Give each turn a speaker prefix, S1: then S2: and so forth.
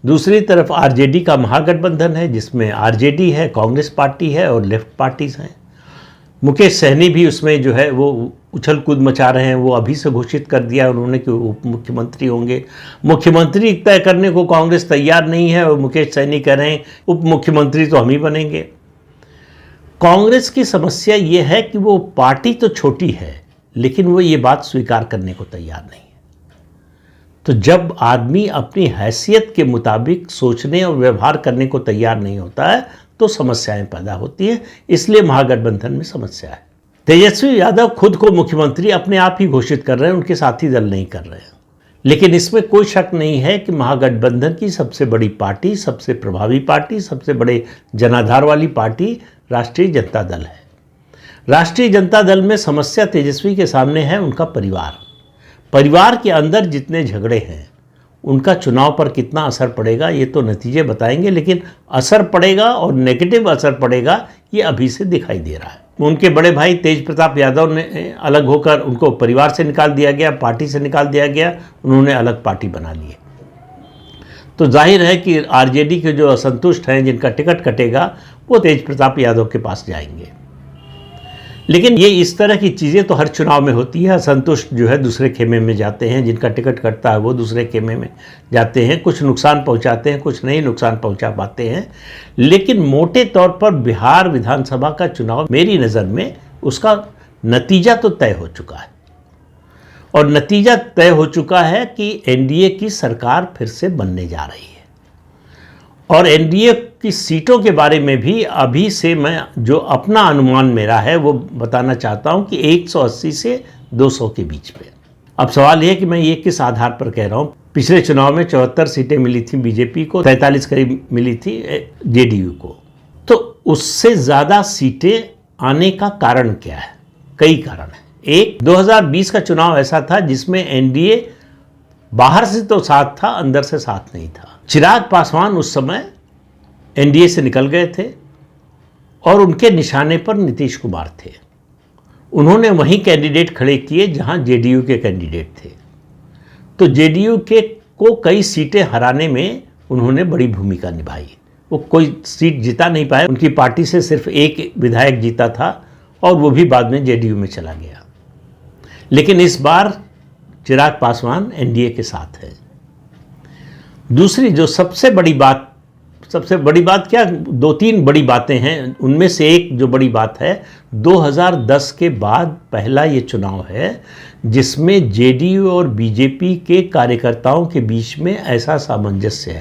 S1: दूसरी तरफ आरजेडी का महागठबंधन है, जिसमें आरजेडी है, कांग्रेस पार्टी है और लेफ्ट पार्टीज हैं। मुकेश सहनी भी उसमें जो है वो उछल कूद मचा रहे हैं। वो अभी से घोषित कर दिया उन्होंने कि उप मुख्यमंत्री होंगे। मुख्यमंत्री तय करने को कांग्रेस तैयार नहीं है और मुकेश सहनी कह रहे हैं उप मुख्यमंत्री तो हम ही बनेंगे। कांग्रेस की समस्या ये है कि वो पार्टी तो छोटी है, लेकिन वो ये बात स्वीकार करने को तैयार नहीं है। तो जब आदमी अपनी हैसियत के मुताबिक सोचने और व्यवहार करने को तैयार नहीं होता है तो समस्याएं पैदा होती हैं। इसलिए महागठबंधन में समस्या है। तेजस्वी यादव खुद को मुख्यमंत्री अपने आप ही घोषित कर रहे हैं, उनके साथी दल नहीं कर रहे हैं। लेकिन इसमें कोई शक नहीं है कि महागठबंधन की सबसे बड़ी पार्टी, सबसे प्रभावी पार्टी, सबसे बड़े जनाधार वाली पार्टी राष्ट्रीय जनता दल है। राष्ट्रीय जनता दल में समस्या तेजस्वी के सामने है उनका परिवार। परिवार के अंदर जितने झगड़े हैं उनका चुनाव पर कितना असर पड़ेगा ये तो नतीजे बताएंगे, लेकिन असर पड़ेगा और नेगेटिव असर पड़ेगा ये अभी से दिखाई दे रहा है। उनके बड़े भाई तेज प्रताप यादव ने अलग होकर, उनको परिवार से निकाल दिया गया, पार्टी से निकाल दिया गया, उन्होंने अलग पार्टी बना ली है। तो जाहिर है कि आरजेडी के जो असंतुष्ट हैं, जिनका टिकट कटेगा, वो तेज प्रताप यादव के पास जाएंगे। लेकिन ये इस तरह की चीज़ें तो हर चुनाव में होती है। असंतुष्ट जो है दूसरे खेमे में जाते हैं, जिनका टिकट कटता है वो दूसरे खेमे में जाते हैं, कुछ नुकसान पहुंचाते हैं, कुछ नहीं नुकसान पहुंचा पाते हैं। लेकिन मोटे तौर पर बिहार विधानसभा का चुनाव मेरी नज़र में उसका नतीजा तो तय हो चुका है, और नतीजा तय हो चुका है कि एनडीए की सरकार फिर से बनने जा रही है। और एनडीए की सीटों के बारे में भी अभी से मैं जो अपना अनुमान मेरा है वो बताना चाहता हूं कि 180 से 200 के बीच में। अब सवाल यह कि मैं ये किस आधार पर कह रहा हूं। पिछले चुनाव में 74 सीटें मिली थी बीजेपी को, 43 करीब मिली थी जेडीयू को। तो उससे ज़्यादा सीटें आने का कारण क्या है? कई कारण हैं। एक, 2020 का चुनाव ऐसा था जिसमें एनडीए बाहर से तो साथ था, अंदर से साथ नहीं था। चिराग पासवान उस समय एनडीए से निकल गए थे और उनके निशाने पर नीतीश कुमार थे। उन्होंने वहीं कैंडिडेट खड़े किए जहां जेडीयू के कैंडिडेट थे। तो जेडीयू के को कई सीटें हराने में उन्होंने बड़ी भूमिका निभाई। वो कोई सीट जिता नहीं पाए, उनकी पार्टी से सिर्फ एक विधायक जीता था और वो भी बाद में जेडीयू में चला गया। लेकिन इस बार चिराग पासवान एनडीए के साथ है। दूसरी जो सबसे बड़ी बात क्या, 2-3 बड़ी बातें हैं। उनमें से एक जो बड़ी बात है, 2010 के बाद पहला ये चुनाव है जिसमें जेडीयू और बीजेपी के कार्यकर्ताओं के बीच में ऐसा सामंजस्य है